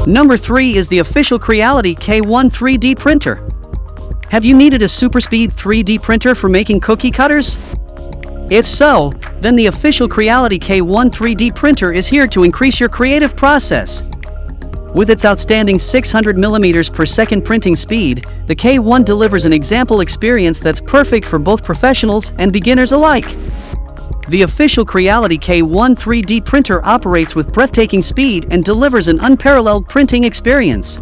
Number 3 is the official Creality K1 3D printer. Have you needed a super speed 3D printer for making cookie cutters? If so, then the official Creality K1 3D printer is here to increase your creative process. With its outstanding 600mm per second printing speed, the K1 delivers an example experience that's perfect for both professionals and beginners alike. The official Creality K1 3D printer operates with breathtaking speed and delivers an unparalleled printing experience.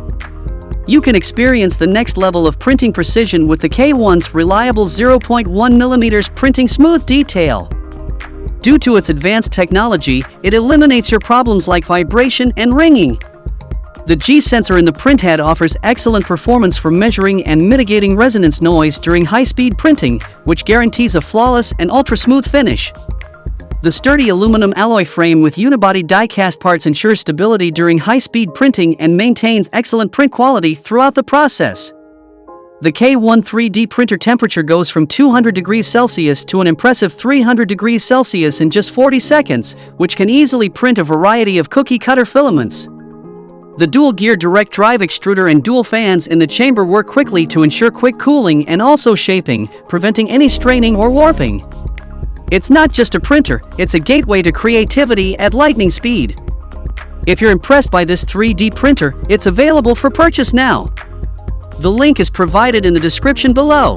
You can experience the next level of printing precision with the K1's reliable 0.1mm printing smooth detail. Due to its advanced technology, it eliminates your problems like vibration and ringing. The G sensor in the printhead offers excellent performance for measuring and mitigating resonance noise during high-speed printing, which guarantees a flawless and ultra-smooth finish. The sturdy aluminum alloy frame with unibody die-cast parts ensures stability during high-speed printing and maintains excellent print quality throughout the process. The K1 3D printer temperature goes from 200 degrees Celsius to an impressive 300 degrees Celsius in just 40 seconds, which can easily print a variety of cookie cutter filaments. The dual-gear direct drive extruder and dual fans in the chamber work quickly to ensure quick cooling and also shaping, preventing any straining or warping. It's not just a printer, it's a gateway to creativity at lightning speed. If you're impressed by this 3D printer, it's available for purchase now. The link is provided in the description below.